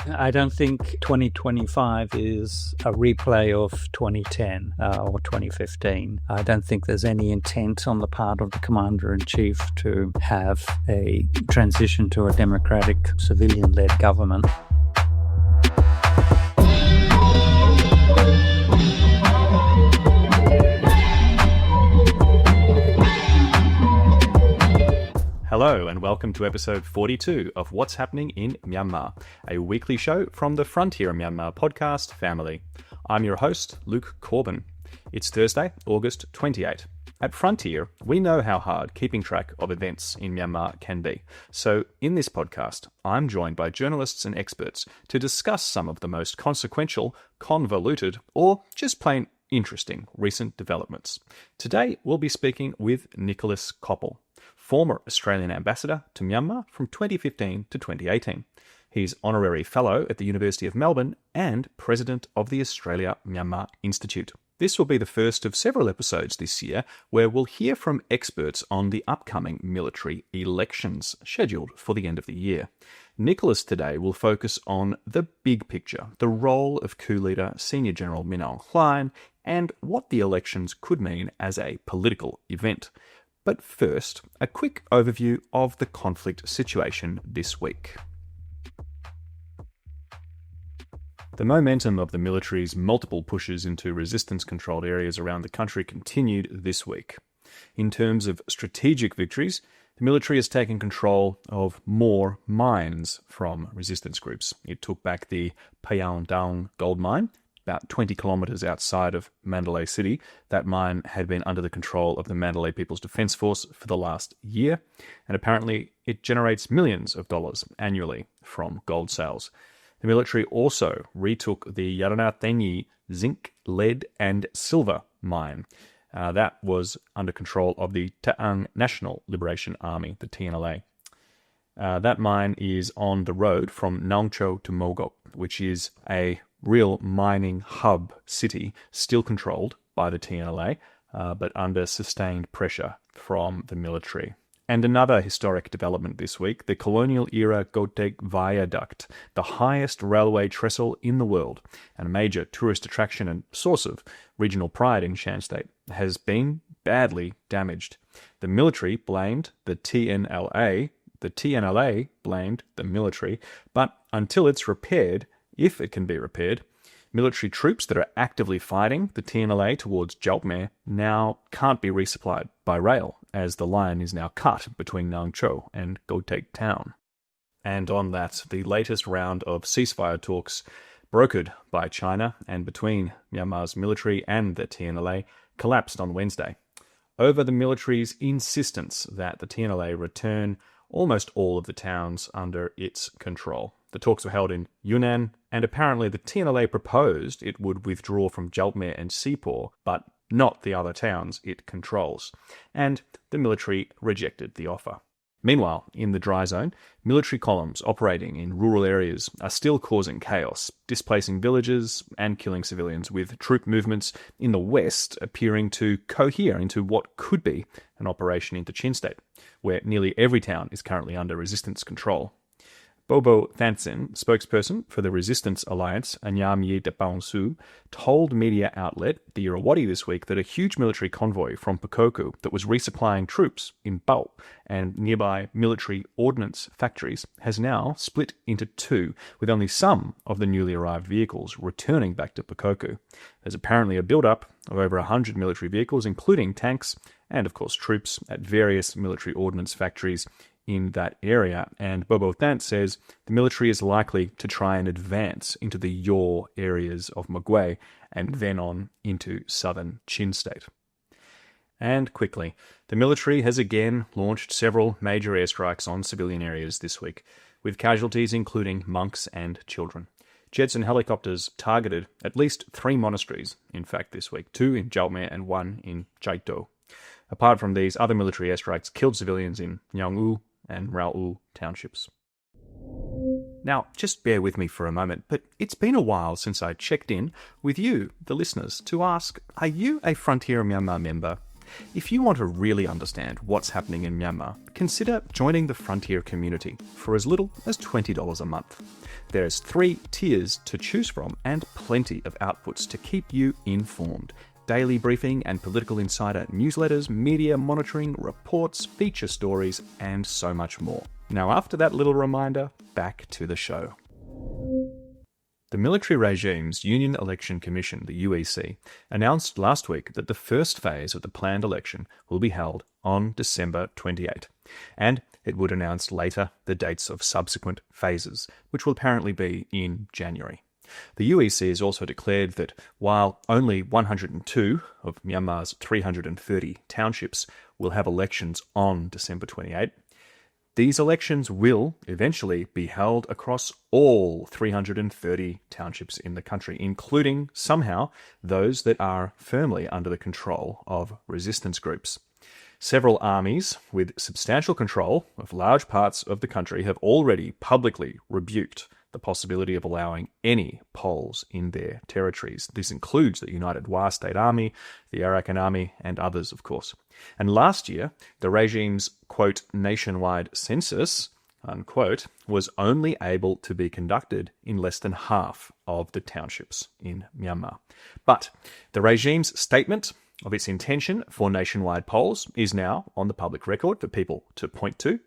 I don't think 2025 is a replay of 2010 or 2015. I don't think there's any intent on the part of the Commander-in-Chief to have a transition to a democratic, civilian-led government. Hello and welcome to episode 42 of What's Happening in Myanmar, a weekly show from the Frontier Myanmar podcast family. I'm your host, Luke Corbin. It's Thursday, August 28. At Frontier, we know how hard keeping track of events in Myanmar can be. So in this podcast, I'm joined by journalists and experts to discuss some of the most consequential, convoluted, or just plain interesting recent developments. Today, we'll be speaking with Nicholas Coppel, former Australian ambassador to Myanmar from 2015 to 2018. He's honorary fellow at the University of Melbourne and president of the Australia Myanmar Institute. This will be the first of several episodes this year where we'll hear from experts on the upcoming military elections scheduled for the end of the year. Nicholas today will focus on the big picture, the role of coup leader Senior General Min Aung Hlaing, and what the elections could mean as a political event. But first, a quick overview of the conflict situation this week. The momentum of the military's multiple pushes into resistance-controlled areas around the country continued this week. In terms of strategic victories, the military has taken control of more mines from resistance groups. It took back the Payaung gold mine, about 20 kilometres outside of Mandalay City. That mine had been under the control of the Mandalay People's Defence Force for the last year, and apparently it generates millions of dollars annually from gold sales. The military also retook the Yaranatenyi zinc, lead and silver mine. That was under control of the Taang National Liberation Army, the TNLA. That mine is on the road from Nong Cho to Mogok, which is a real mining hub city, still controlled by the TNLA, but under sustained pressure from the military. And another historic development this week, the colonial-era Gokteik viaduct, the highest railway trestle in the world, and a major tourist attraction and source of regional pride in Shan State, has been badly damaged. The military blamed the TNLA blamed the military, but until it's repaired, if it can be repaired, military troops that are actively fighting the TNLA towards Jalpmere now can't be resupplied by rail, as the line is now cut between Nong Cho and Gokteik town. And on that, the latest round of ceasefire talks brokered by China and between Myanmar's military and the TNLA collapsed on Wednesday, over the military's insistence that the TNLA return almost all of the towns under its control. The talks were held in Yunnan, and apparently the TNLA proposed it would withdraw from Jalpmere and Sepor, but not the other towns it controls, and the military rejected the offer. Meanwhile, in the dry zone, military columns operating in rural areas are still causing chaos, displacing villages and killing civilians, with troop movements in the west appearing to cohere into what could be an operation into Chin State, where nearly every town is currently under resistance control. Bobo Thantsin, spokesperson for the Resistance Alliance, Anyam Ye Dapaungsu, told media outlet the Irrawaddy this week that a huge military convoy from Pukoku that was resupplying troops in Bao and nearby military ordnance factories has now split into two, with only some of the newly arrived vehicles returning back to Pukoku. There's apparently a build-up of over 100 military vehicles, including tanks and, of course, troops at various military ordnance factories in that area, and Bobo Thant says the military is likely to try and advance into the Yor areas of Magway and then on into southern Chin State. And quickly, the military has again launched several major airstrikes on civilian areas this week, with casualties including monks and children. Jets and helicopters targeted at least 3 monasteries, in fact, this week, 2 in Jalpmere and 1 in Chaito. Apart from these, other military airstrikes killed civilians in Nyang-u and Rao-u townships. Now, just bear with me for a moment, but it's been a while since I checked in with you, the listeners, to ask, are you a Frontier Myanmar member? If you want to really understand what's happening in Myanmar, consider joining the Frontier community for as little as $20 a month. There's 3 tiers to choose from and plenty of outputs to keep you informed. Daily briefing and political insider newsletters, media monitoring, reports, feature stories, and so much more. Now, after that little reminder, back to the show. The Military Regime's Union Election Commission, the UEC, announced last week that the first phase of the planned election will be held on December 28, and it would announce later the dates of subsequent phases, which will apparently be in January. The UEC has also declared that while only 102 of Myanmar's 330 townships will have elections on December 28, these elections will eventually be held across all 330 townships in the country, including, somehow, those that are firmly under the control of resistance groups. Several armies with substantial control of large parts of the country have already publicly rebuked the possibility of allowing any polls in their territories. This includes the United Wa State Army, the Arakan Army, and others, of course. And last year, the regime's, quote, nationwide census, unquote, was only able to be conducted in less than half of the townships in Myanmar. But the regime's statement of its intention for nationwide polls is now on the public record for people to point to.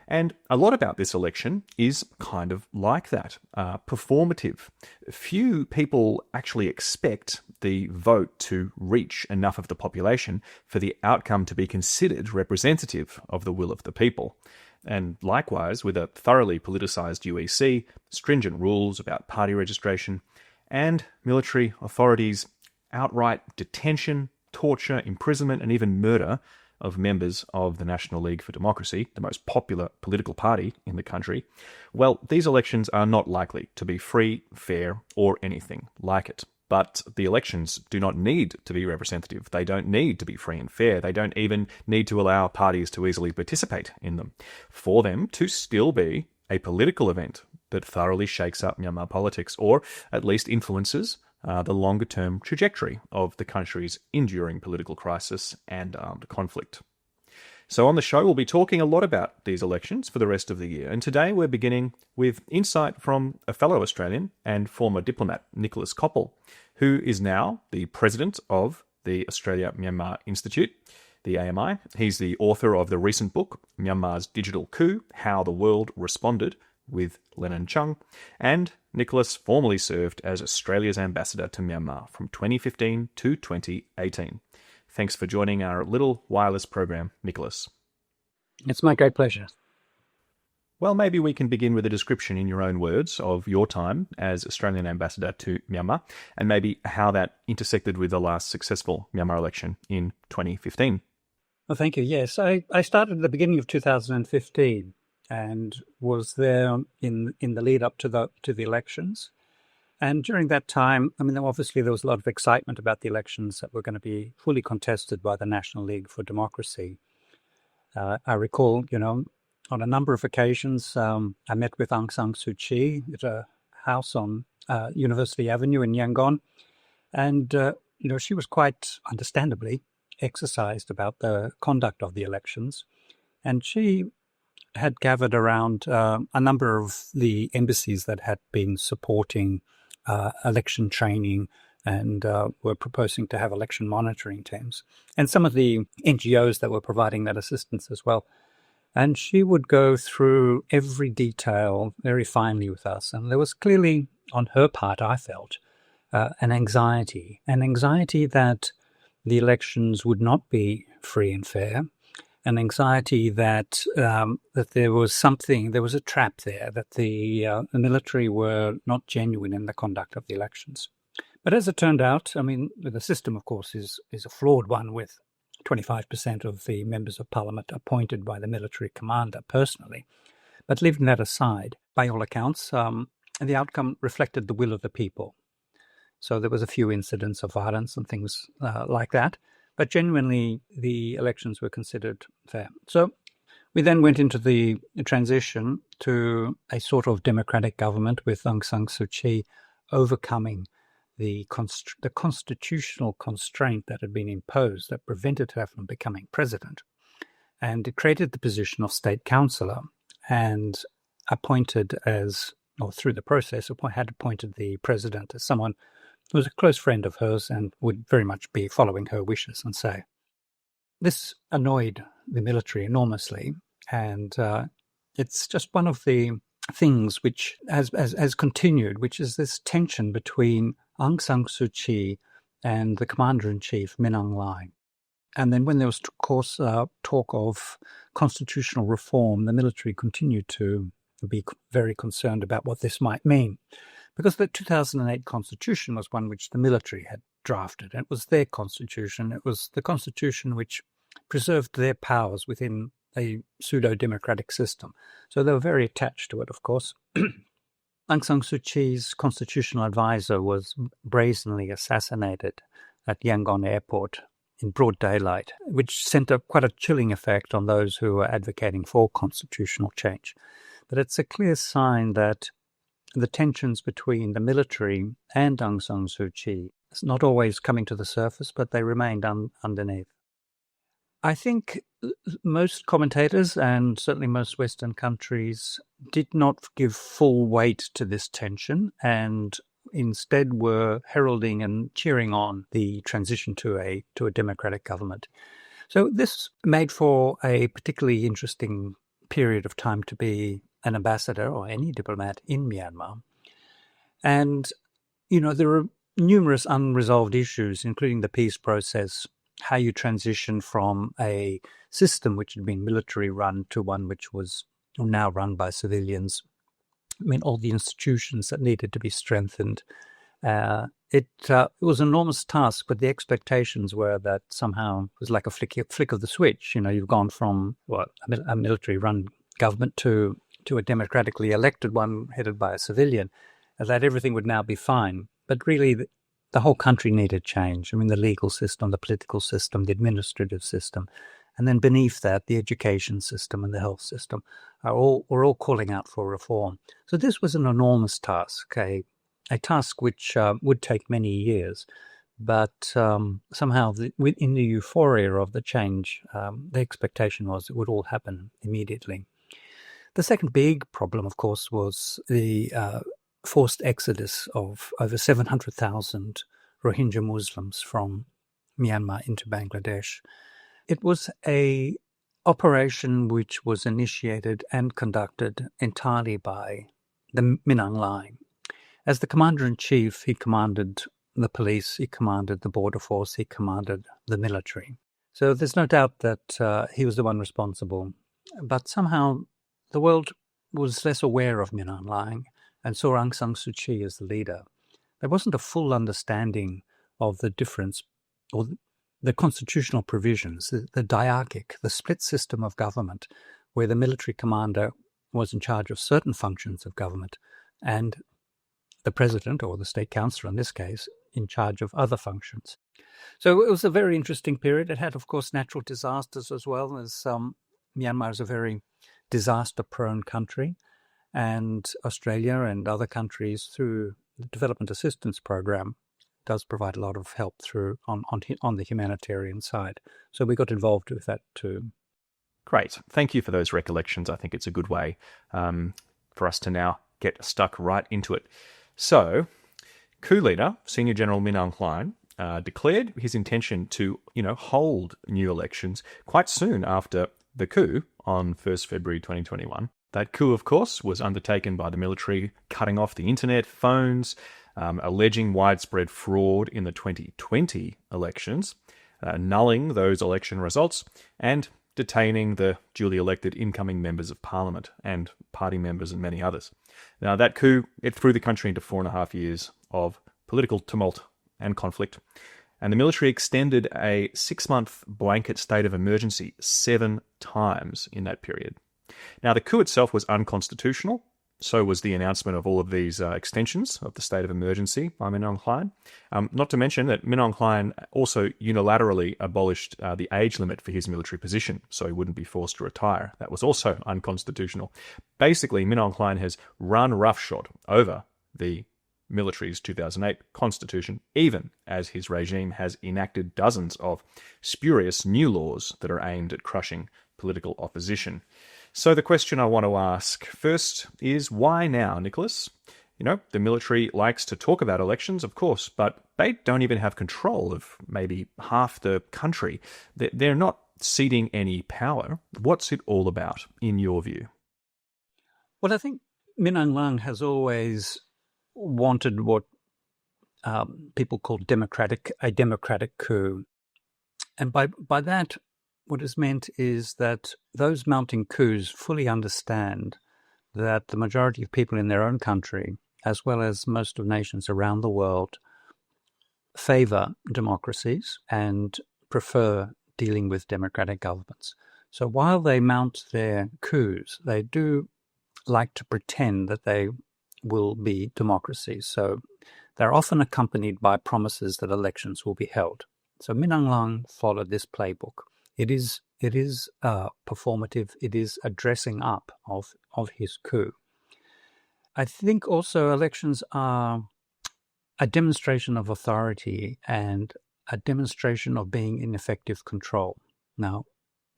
And a lot about this election is kind of like that, performative. Few people actually expect the vote to reach enough of the population for the outcome to be considered representative of the will of the people. And likewise, with a thoroughly politicised UEC, stringent rules about party registration, and military authorities' outright detention, torture, imprisonment, and even murder of members of the National League for Democracy, the most popular political party in the country, well, these elections are not likely to be free, fair, or anything like it. But the elections do not need to be representative. They don't need to be free and fair. They don't even need to allow parties to easily participate in them. For them to still be a political event that thoroughly shakes up Myanmar politics, or at least influences the longer-term trajectory of the country's enduring political crisis and armed conflict. So on the show, we'll be talking a lot about these elections for the rest of the year. And today we're beginning with insight from a fellow Australian and former diplomat, Nicholas Coppel, who is now the president of the Australia Myanmar Institute, the AMI. He's the author of the recent book, Myanmar's Digital Coup, How the World Responded, with Lennon Chung, and Nicholas formerly served as Australia's ambassador to Myanmar from 2015 to 2018. Thanks for joining our little wireless program, Nicholas. It's my great pleasure. Well, maybe we can begin with a description in your own words of your time as Australian ambassador to Myanmar, and maybe how that intersected with the last successful Myanmar election in 2015. Well, thank you. Yes, I started at the beginning of 2015. And was there in the lead up to the elections. And during that time, I mean, obviously there was a lot of excitement about the elections that were going to be fully contested by the National League for Democracy. I recall, on a number of occasions, I met with Aung San Suu Kyi at a house on University Avenue in Yangon. And, she was quite understandably exercised about the conduct of the elections. And she had gathered around a number of the embassies that had been supporting election training and were proposing to have election monitoring teams, and some of the NGOs that were providing that assistance as well. And she would go through every detail very finely with us. And there was clearly, on her part, I felt, an anxiety that the elections would not be free and fair, an anxiety that there was a trap there, that the military were not genuine in the conduct of the elections. But as it turned out, I mean, the system, of course, is a flawed one, with 25% of the members of parliament appointed by the military commander personally. But leaving that aside, by all accounts, the outcome reflected the will of the people. So there was a few incidents of violence and things like that. But genuinely, the elections were considered fair. So we then went into the transition to a sort of democratic government with Aung San Suu Kyi overcoming the constitutional constraint that had been imposed that prevented her from becoming president. And it created the position of state councillor and appointed through the process, had appointed the president as someone who was a close friend of hers and would very much be following her wishes and say. This annoyed the military enormously, and it's just one of the things which has continued, which is this tension between Aung San Suu Kyi and the Commander-in-Chief, Min Aung Hlaing. And then when there was, of course, talk of constitutional reform, the military continued to be very concerned about what this might mean. Because the 2008 constitution was one which the military had drafted. It was their constitution. It was the constitution which preserved their powers within a pseudo-democratic system. So they were very attached to it, of course. Aung San Suu Kyi's constitutional advisor was brazenly assassinated at Yangon airport in broad daylight, which sent quite a chilling effect on those who were advocating for constitutional change. But it's a clear sign that the tensions between the military and Aung San Suu Kyi is not always coming to the surface, but they remained underneath. I think most commentators, and certainly most Western countries, did not give full weight to this tension and instead were heralding and cheering on the transition to a democratic government. So this made for a particularly interesting period of time to be an ambassador or any diplomat in Myanmar. And, there are numerous unresolved issues, including the peace process, how you transition from a system which had been military run to one which was now run by civilians. All the institutions that needed to be strengthened. It was an enormous task, but the expectations were that somehow it was like a flick of the switch. You've gone from a military-run government to a democratically elected one headed by a civilian, and that everything would now be fine. But really, the whole country needed change. The legal system, the political system, the administrative system, and then beneath that, the education system and the health system were all calling out for reform. So this was an enormous task, a task which would take many years. But somehow, in the euphoria of the change, the expectation was it would all happen immediately. The second big problem, of course, was the forced exodus of over 700,000 Rohingya Muslims from Myanmar into Bangladesh. It was an operation which was initiated and conducted entirely by the Min Aung Hlaing. As the Commander-in-Chief, he commanded the police, he commanded the border force, he commanded the military. So there's no doubt that he was the one responsible. But somehow the world was less aware of Min Aung Hlaing and saw Aung San Suu Kyi as the leader. There wasn't a full understanding of the difference or the constitutional provisions, the diarchic, the split system of government, where the military commander was in charge of certain functions of government and the president, or the state councillor in this case, in charge of other functions. So it was a very interesting period. It had, of course, natural disasters as well, as Myanmar is a very disaster-prone country, and Australia and other countries, through the Development Assistance Program, does provide a lot of help through on the humanitarian side. So we got involved with that too. Great. Thank you for those recollections. I think it's a good way for us to now get stuck right into it. So, coup leader, Senior General Min Aung Hlaing, declared his intention to, hold new elections quite soon after the coup on 1st February 2021. That coup, of course, was undertaken by the military, cutting off the internet, phones, alleging widespread fraud in the 2020 elections, annulling those election results, and detaining the duly elected incoming members of parliament and party members and many others. Now, that coup, it threw the country into 4.5 years of political tumult and conflict, and the military extended a 6-month blanket state of emergency 7 times in that period. Now, the coup itself was unconstitutional. So was the announcement of all of these extensions of the state of emergency by Min Aung Hlaing. Not to mention that Min Aung Hlaing also unilaterally abolished the age limit for his military position, so he wouldn't be forced to retire. That was also unconstitutional. Basically, Min Aung Hlaing has run roughshod over the military's 2008 constitution, even as his regime has enacted dozens of spurious new laws that are aimed at crushing political opposition. So the question I want to ask first is, why now, Nicholas? The military likes to talk about elections, of course, but they don't even have control of maybe half the country. They're not ceding any power. What's it all about, in your view? Well, I think Min Aung Hlaing has always wanted what people call a democratic coup. And by that, what is meant is that those mounting coups fully understand that the majority of people in their own country, as well as most of nations around the world, favour democracies and prefer dealing with democratic governments. So while they mount their coups, they do like to pretend that they will be democracies. So they're often accompanied by promises that elections will be held. So Min Aung Hlaing followed this playbook. It is performative. It is a dressing up of his coup. I think also elections are a demonstration of authority and a demonstration of being in effective control. Now,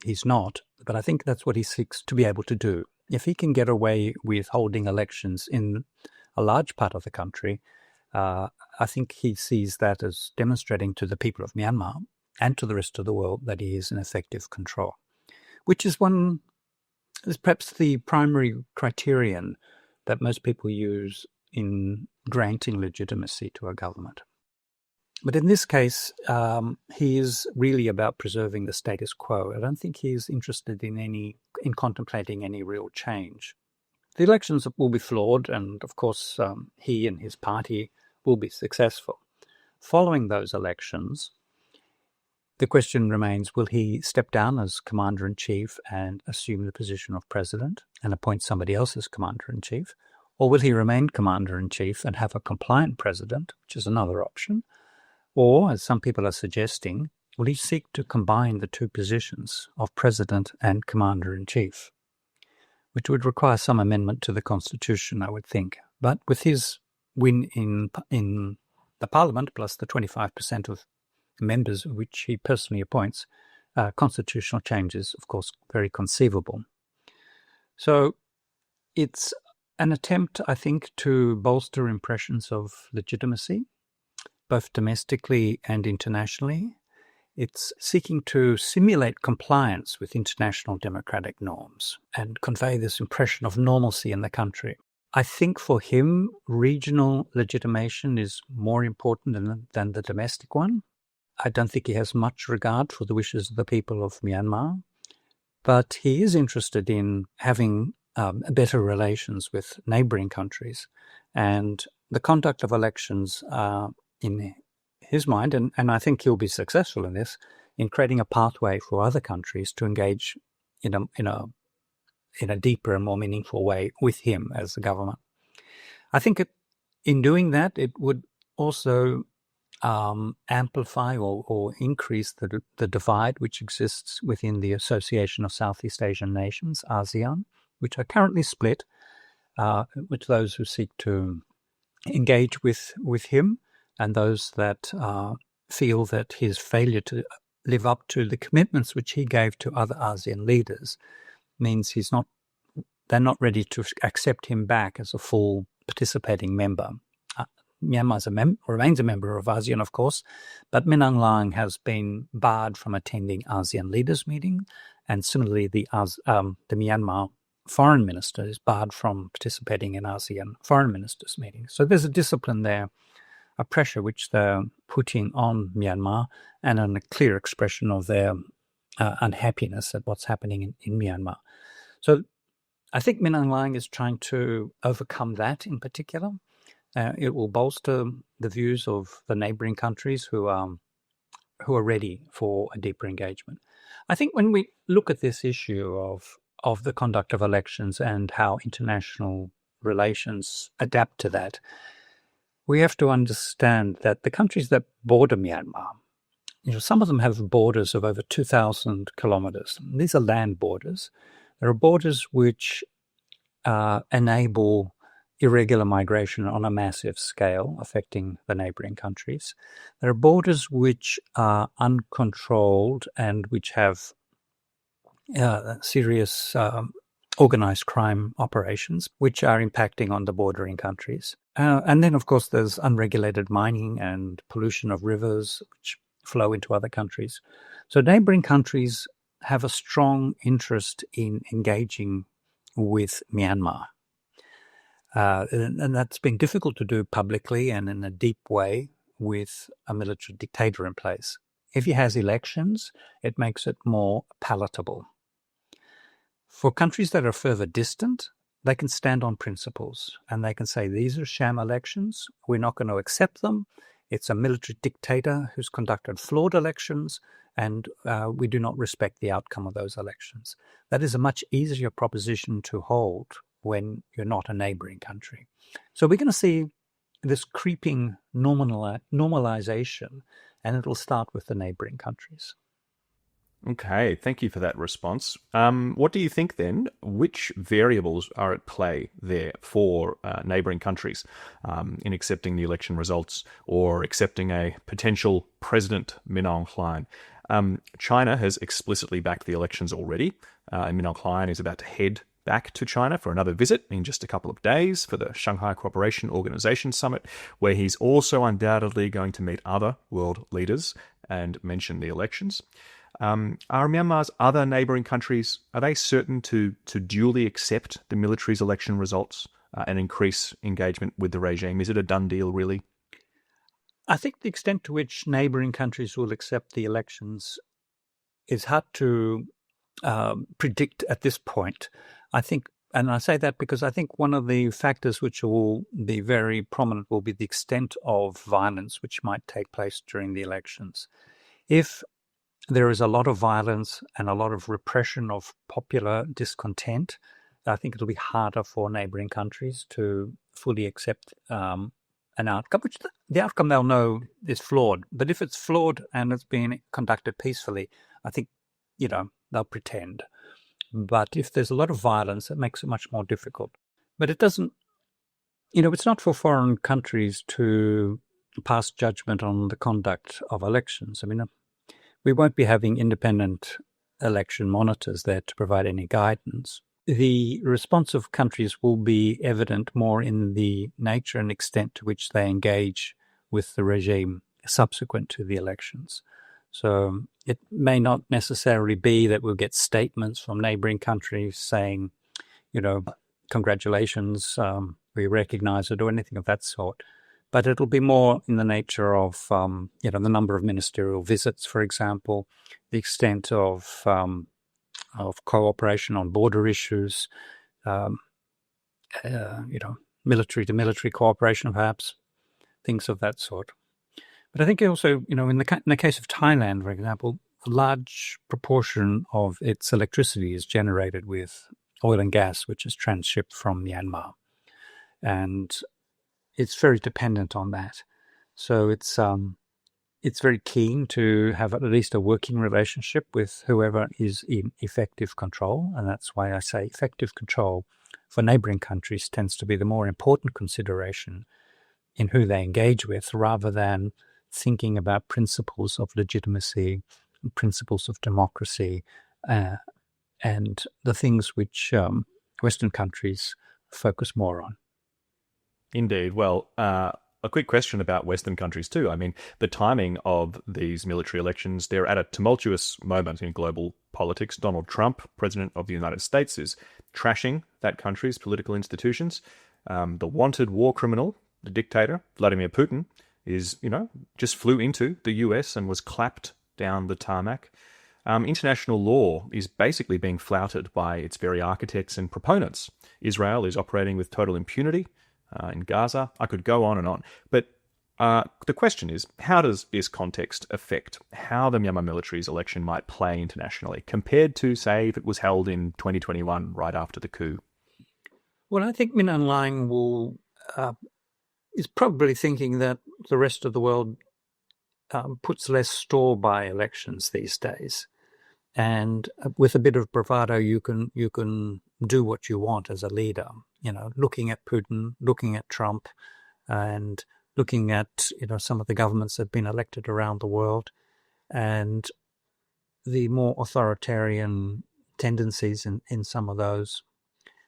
he's not, but I think that's what he seeks to be able to do. If he can get away with holding elections in a large part of the country, I think he sees that as demonstrating to the people of Myanmar and to the rest of the world that he is in effective control, which is perhaps the primary criterion that most people use in granting legitimacy to a government. But in this case, he is really about preserving the status quo. I don't think he is interested in contemplating any real change. The elections will be flawed, and of course, he and his party will be successful. Following those elections, the question remains, will he step down as Commander-in-Chief and assume the position of President and appoint somebody else as Commander-in-Chief? Or will he remain Commander-in-Chief and have a compliant President, which is another option? Or, as some people are suggesting, will he seek to combine the two positions of President and Commander-in-Chief, which would require some amendment to the Constitution, I would think. But with his win in the Parliament, plus the 25% of members which he personally appoints, constitutional change is, of course, very conceivable. So it's an attempt, I think, to bolster impressions of legitimacy, both domestically and internationally. It's seeking to simulate compliance with international democratic norms and convey this impression of normalcy in the country. I think for him, regional legitimation is more important than the domestic one. I don't think he has much regard for the wishes of the people of Myanmar, but he is interested in having better relations with neighbouring countries, and the conduct of elections in his mind, and I think he'll be successful in this, in creating a pathway for other countries to engage in a deeper and more meaningful way with him as the government. I think in doing that, it would also amplify or increase the divide which exists within the Association of Southeast Asian Nations, ASEAN, which are currently split, with those who seek to engage with him and those that feel that his failure to live up to the commitments which he gave to other ASEAN leaders means they're not ready to accept him back as a full participating member. Myanmar remains a member of ASEAN, of course, but Min Aung Hlaing has been barred from attending ASEAN leaders' meeting, and similarly the Myanmar foreign minister is barred from participating in ASEAN foreign ministers' meetings. So there's a discipline there, a pressure which they're putting on Myanmar, and a clear expression of their unhappiness at what's happening in Myanmar. So I think Min Aung Hlaing is trying to overcome that in particular. It will bolster the views of the neighbouring countries who are ready for a deeper engagement. I think when we look at this issue of the conduct of elections and how international relations adapt to that, we have to understand that the countries that border Myanmar, some of them have borders of over 2,000 kilometres. These are land borders. There are borders which enable irregular migration on a massive scale affecting the neighbouring countries. There are borders which are uncontrolled and which have serious organised crime operations which are impacting on the bordering countries. And then, of course, there's unregulated mining and pollution of rivers which flow into other countries. So neighbouring countries have a strong interest in engaging with Myanmar. And that's been difficult to do publicly and in a deep way with a military dictator in place. If he has elections, it makes it more palatable. For countries that are further distant, they can stand on principles and they can say, these are sham elections. We're not going to accept them. It's a military dictator who's conducted flawed elections, and we do not respect the outcome of those elections. That is a much easier proposition to hold when you're not a neighbouring country. So we're going to see this creeping normalization, and it'll start with the neighbouring countries. Okay, thank you for that response. What do you think then? Which variables are at play there for neighbouring countries in accepting the election results or accepting a potential President Min Aung Hlaing? China has explicitly backed the elections already. Min Aung Hlaing is about to head back to China for another visit in just a couple of days for the Shanghai Cooperation Organization Summit, where he's also undoubtedly going to meet other world leaders and mention the elections. Are Myanmar's other neighbouring countries, are they certain to duly accept the military's election results and increase engagement with the regime? Is it a done deal, really? I think the extent to which neighbouring countries will accept the elections is hard to predict at this point. I think, and I say that because I think one of the factors which will be very prominent will be the extent of violence which might take place during the elections. If there is a lot of violence and a lot of repression of popular discontent, I think it'll be harder for neighbouring countries to fully accept an outcome, which the outcome they'll know is flawed. But if it's flawed and it's being conducted peacefully, I think, they'll pretend. But if there's a lot of violence, it makes it much more difficult. But it doesn't, it's not for foreign countries to pass judgment on the conduct of elections. I mean, we won't be having independent election monitors there to provide any guidance. The response of countries will be evident more in the nature and extent to which they engage with the regime subsequent to the elections. So it may not necessarily be that we'll get statements from neighbouring countries saying, congratulations, we recognise it, or anything of that sort. But it'll be more in the nature of, the number of ministerial visits, for example, the extent of cooperation on border issues, military-to-military cooperation, perhaps, things of that sort. But I think also, in the case of Thailand, for example, a large proportion of its electricity is generated with oil and gas, which is transshipped from Myanmar. And it's very dependent on that. So it's very keen to have at least a working relationship with whoever is in effective control. And that's why I say effective control for neighbouring countries tends to be the more important consideration in who they engage with, rather than thinking about principles of legitimacy, principles of democracy, and the things which Western countries focus more on. Indeed. Well, a quick question about Western countries too. I mean, the timing of these military elections, they're at a tumultuous moment in global politics. Donald Trump, President of the United States, is trashing that country's political institutions. The wanted war criminal, the dictator, Vladimir Putin, is, just flew into the US and was clapped down the tarmac. International law is basically being flouted by its very architects and proponents. Israel is operating with total impunity in Gaza. I could go on and on. But the question is, how does this context affect how the Myanmar military's election might play internationally, compared to, say, if it was held in 2021, right after the coup? Well, I think Min Aung Hlaing is probably thinking that the rest of the world puts less store by elections these days. And with a bit of bravado, you can do what you want as a leader. Looking at Putin, looking at Trump, and looking at some of the governments that have been elected around the world, and the more authoritarian tendencies in some of those.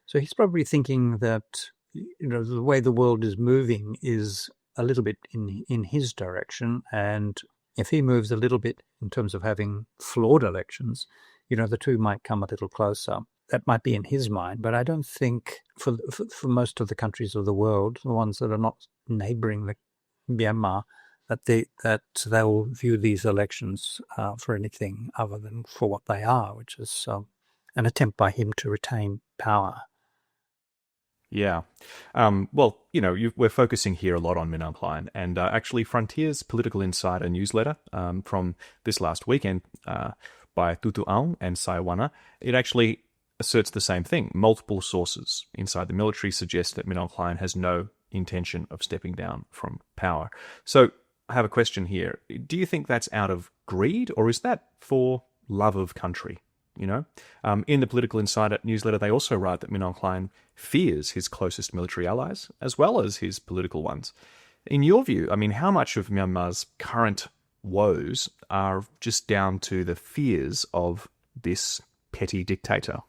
So he's probably thinking that the way the world is moving is a little bit in his direction, and if he moves a little bit in terms of having flawed elections, the two might come a little closer. That might be in his mind, but I don't think for most of the countries of the world, the ones that are not neighbouring Myanmar, that they will view these elections for anything other than for what they are, which is an attempt by him to retain power. Yeah. Well, we're focusing here a lot on Min Aung Hlaing, and actually Frontier's Political Insider newsletter from this last weekend by Tutu Aung and Saiwana, it actually asserts the same thing. Multiple sources inside the military suggest that Min Aung Hlaing has no intention of stepping down from power. So I have a question here. Do you think that's out of greed, or is that for love of country? In the Political Insider newsletter, they also write that Min Aung Hlaing fears his closest military allies, as well as his political ones. In your view, how much of Myanmar's current woes are just down to the fears of this petty dictator?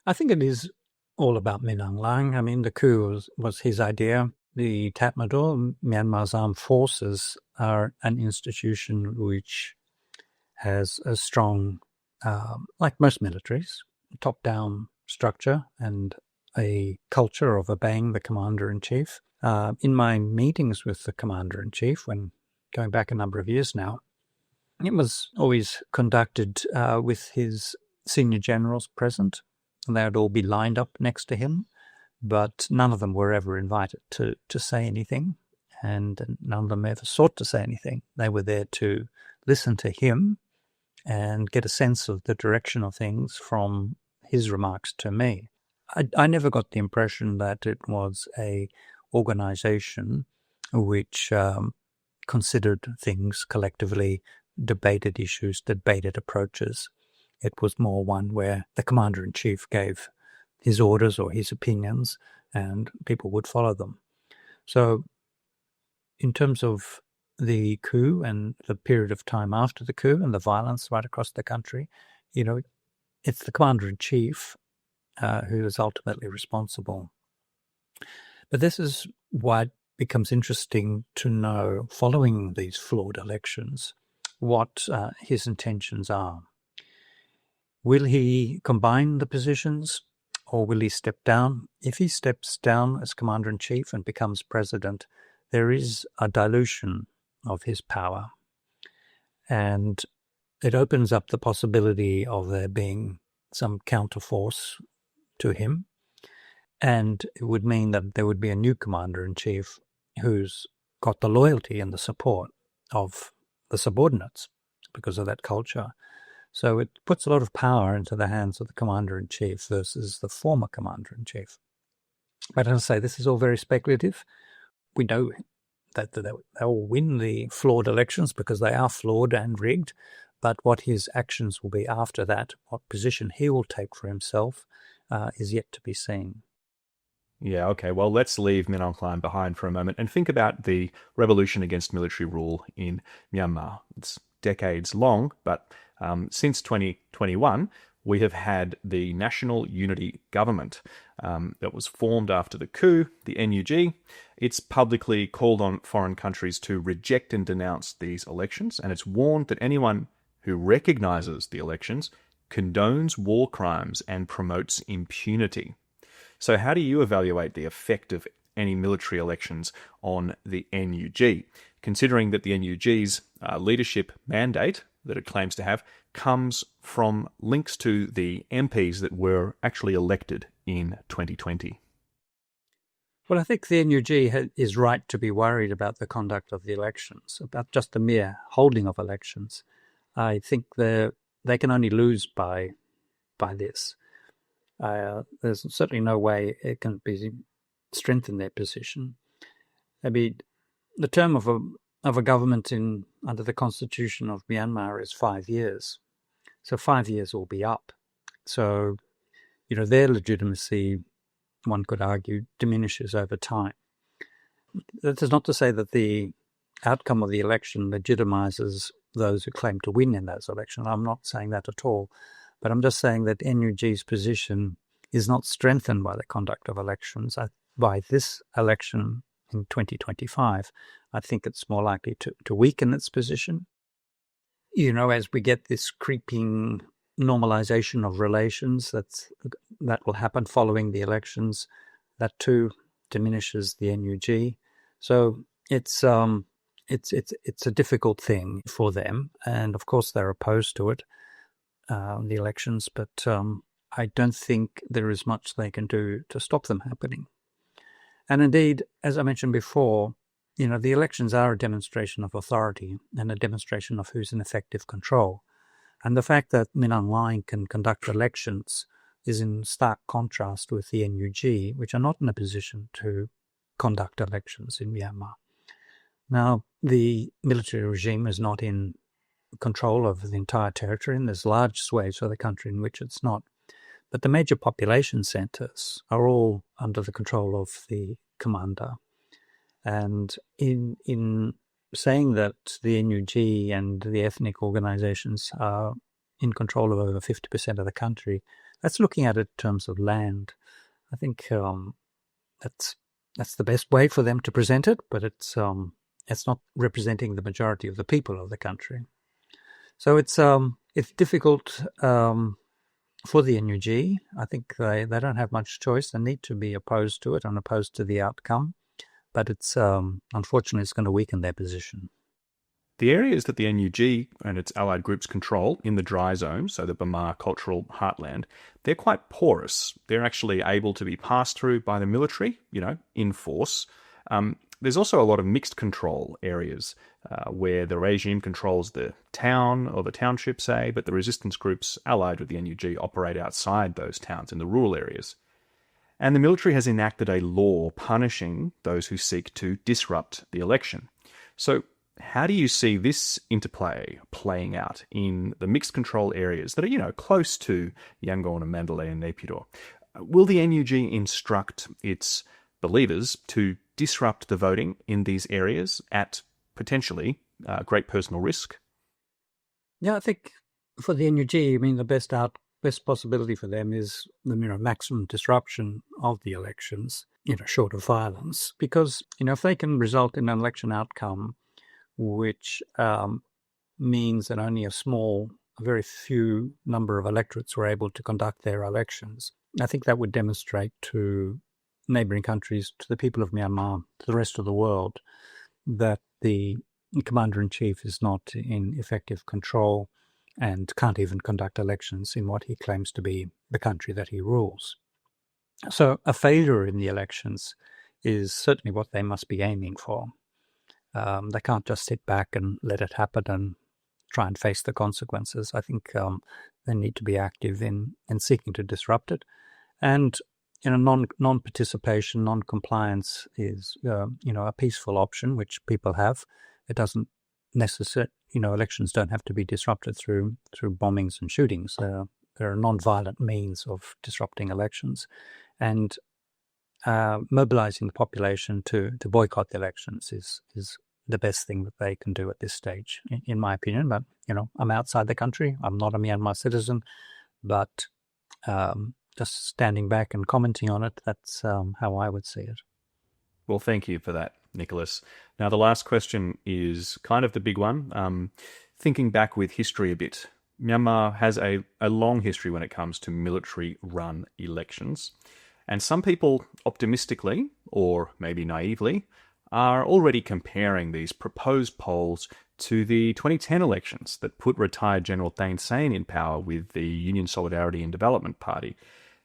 I think it is all about Min Aung Hlaing. The coup was his idea. The Tatmadaw, Myanmar's armed forces, are an institution which has a strong, like most militaries, top-down structure and a culture of obeying the commander-in-chief. In my meetings with the commander-in-chief, when going back a number of years now, it was always conducted with his senior generals present, and they would all be lined up next to him, but none of them were ever invited to say anything, and none of them ever sought to say anything. They were there to listen to him and get a sense of the direction of things from his remarks to me. I never got the impression that it was a organization which considered things collectively, debated issues, debated approaches. It was more one where the commander-in-chief gave his orders or his opinions and people would follow them. So in terms of the coup and the period of time after the coup and the violence right across the country, it's the commander-in-chief who is ultimately responsible. But this is why it becomes interesting to know, following these flawed elections, what his intentions are. Will he combine the positions, or will he step down? If he steps down as commander-in-chief and becomes president, there is a dilution of his power, and it opens up the possibility of there being some counterforce to him, and it would mean that there would be a new commander-in-chief who's got the loyalty and the support of the subordinates because of that culture. So it puts a lot of power into the hands of the commander-in-chief versus the former commander-in-chief. But as I say, this is all very speculative. We know that they will win the flawed elections because they are flawed and rigged, but what his actions will be after that, what position he will take for himself, is yet to be seen. Yeah, okay. Well, let's leave Min Aung Hlaing behind for a moment and think about the revolution against military rule in Myanmar. It's decades long, but since 2021, we have had the National Unity Government that was formed after the coup, the NUG. It's publicly called on foreign countries to reject and denounce these elections, and it's warned that anyone who recognises the elections condones war crimes and promotes impunity. So how do you evaluate the effect of any military elections on the NUG, considering that the NUG's leadership mandate that it claims to have comes from links to the MPs that were actually elected in 2020? Well, I think the NUG is right to be worried about the conduct of the elections, about just the mere holding of elections. I think they can only lose by this. There's certainly no way it can strengthen their position. I mean, the term of a government under the constitution of Myanmar is 5 years. So 5 years will be up. So their legitimacy, one could argue, diminishes over time. That is not to say that the outcome of the election legitimizes those who claim to win in those elections. I'm not saying that at all. But I'm just saying that NUG's position is not strengthened by the conduct of elections. By this election in 2025, I think it's more likely to weaken its position. As we get this creeping normalization of relations that will happen following the elections, that too diminishes the NUG. So it's a difficult thing for them, and of course they're opposed to it, the elections, but I don't think there is much they can do to stop them happening. And indeed, as I mentioned before, the elections are a demonstration of authority and a demonstration of who's in effective control. And the fact that Min Aung Hlaing can conduct elections is in stark contrast with the NUG, which are not in a position to conduct elections in Myanmar. Now, the military regime is not in control of the entire territory, and there's large swathes of the country in which it's not. But the major population centres are all under the control of the commander. And in saying that the NUG and the ethnic organisations are in control of over 50% of the country, that's looking at it in terms of land. I think that's the best way for them to present it, but it's not representing the majority of the people of the country. So it's difficult for the NUG. I think they don't have much choice. They need to be opposed to it and opposed to the outcome. But it's unfortunately it's going to weaken their position. The areas that the NUG and its allied groups control in the dry zone, so the Burma cultural heartland, they're quite porous. They're actually able to be passed through by the military, in force. There's also a lot of mixed control areas where the regime controls the town or the township, say, but the resistance groups allied with the NUG operate outside those towns in the rural areas. And the military has enacted a law punishing those who seek to disrupt the election. So how do you see this interplay playing out in the mixed control areas that are, close to Yangon and Mandalay and Naypyidaw? Will the NUG instruct its believers to disrupt the voting in these areas at potentially great personal risk? Yeah, I think for the NUG, the best possibility for them is the maximum disruption of the elections, short of violence, because if they can result in an election outcome which means that only a very few number of electorates were able to conduct their elections, I think that would demonstrate to neighbouring countries, to the people of Myanmar, to the rest of the world, that the Commander-in-Chief is not in effective control and can't even conduct elections in what he claims to be the country that he rules. So a failure in the elections is certainly what they must be aiming for. They can't just sit back and let it happen and try and face the consequences. I think they need to be active in seeking to disrupt it. And non-participation, non-compliance is a peaceful option which people have. It doesn't necessarily, elections don't have to be disrupted through bombings and shootings. There are non-violent means of disrupting elections, and mobilizing the population to boycott the elections is the best thing that they can do at this stage, in my opinion. But I'm outside the country. I'm not a Myanmar citizen, but just standing back and commenting on it, that's how I would see it. Well, thank you for that, Nicholas. Now, the last question is kind of the big one. Thinking back with history a bit, Myanmar has a long history when it comes to military-run elections. And some people optimistically, or maybe naively, are already comparing these proposed polls to the 2010 elections that put retired General Thein Sein in power with the Union Solidarity and Development Party.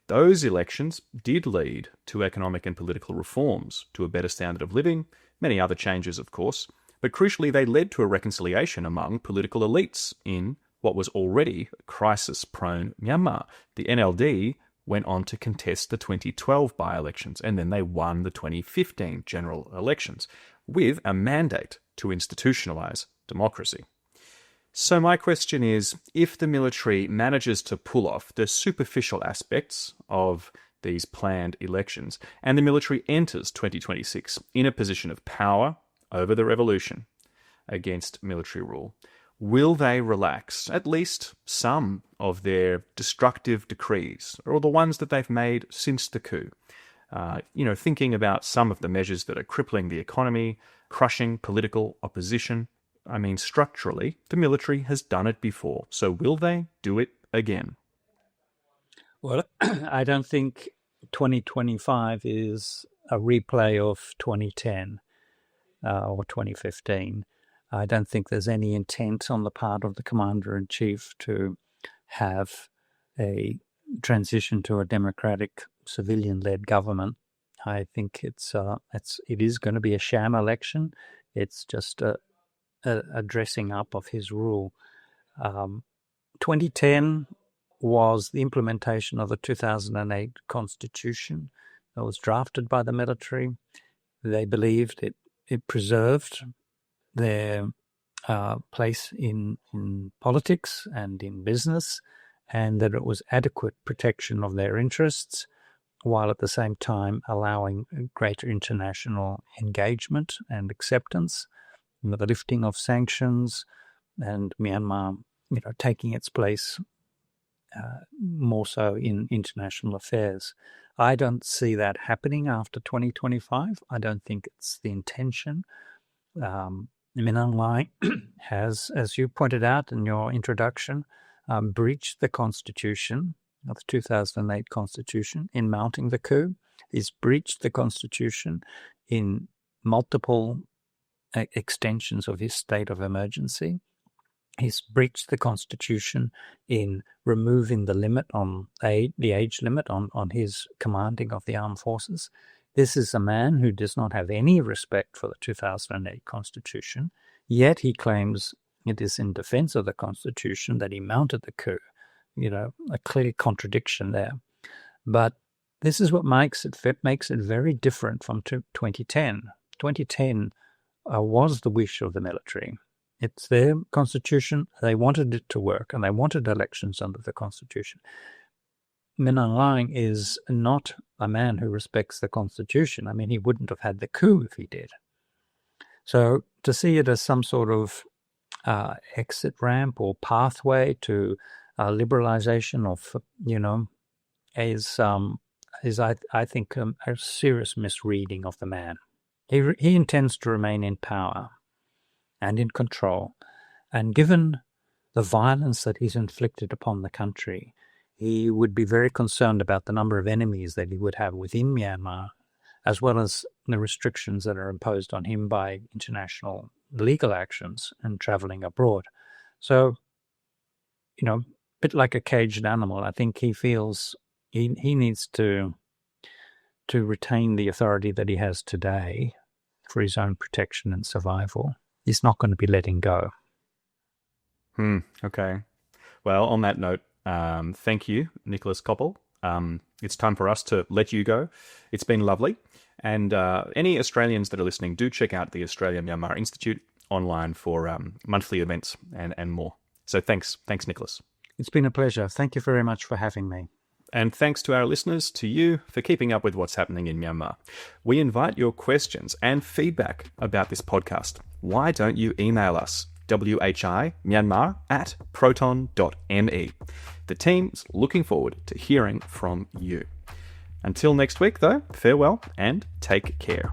Those elections did lead to economic and political reforms, to a better standard of living, many other changes, of course, but crucially they led to a reconciliation among political elites in what was already crisis-prone Myanmar. The NLD went on to contest the 2012 by-elections, and then they won the 2015 general elections with a mandate to institutionalise democracy. So my question is, if the military manages to pull off the superficial aspects of these planned elections, and the military enters 2026 in a position of power over the revolution against military rule, will they relax at least some of their destructive decrees, or the ones that they've made since the coup? Thinking about some of the measures that are crippling the economy, crushing political opposition. I mean, structurally, the military has done it before. So will they do it again? Well, I don't think 2025 is a replay of 2010 or 2015. I don't think there's any intent on the part of the Commander-in-Chief to have a transition to a democratic, civilian-led government. I think it is going to be a sham election. It's just a dressing up of his rule. 2010 was the implementation of the 2008 Constitution that was drafted by the military. They believed it preserved their place in politics and in business, and that it was adequate protection of their interests, while at the same time allowing greater international engagement and acceptance, the lifting of sanctions, and Myanmar, taking its place more so in international affairs. I don't see that happening after 2025. I don't think it's the intention. Min Aung Hlaing has, as you pointed out in your introduction, breached the Constitution, of the 2008 Constitution, in mounting the coup. He's breached the Constitution in multiple extensions of his state of emergency. He's breached the Constitution in removing the limit on the age limit on his commanding of the armed forces. This is a man who does not have any respect for the 2008 Constitution, yet he claims it is in defense of the Constitution that he mounted the coup. A clear contradiction there. But this is what makes it very different from 2010. 2010 was the wish of the military. It's their constitution. They wanted it to work, and they wanted elections under the Constitution. Min Aung Hlaing is not a man who respects the Constitution. I mean, he wouldn't have had the coup if he did. So to see it as some sort of exit ramp or pathway to liberalization of, is I think a serious misreading of the man. He intends to remain in power and in control, and given the violence that he's inflicted upon the country, he would be very concerned about the number of enemies that he would have within Myanmar, as well as the restrictions that are imposed on him by international legal actions and traveling abroad. So, a bit like a caged animal, I think he feels he needs to retain the authority that he has today for his own protection and survival. He's not going to be letting go. Okay. Well, on that note, thank you, Nicholas Coppel. It's time for us to let you go. It's been lovely. And any Australians that are listening, do check out the Australia Myanmar Institute online for monthly events and more. So thanks, Nicholas. It's been a pleasure. Thank you very much for having me. And thanks to our listeners, to you, for keeping up with what's happening in Myanmar. We invite your questions and feedback about this podcast. Why don't you email us? whimyanmar@proton.me. The team's looking forward to hearing from you. Until next week, though, farewell and take care.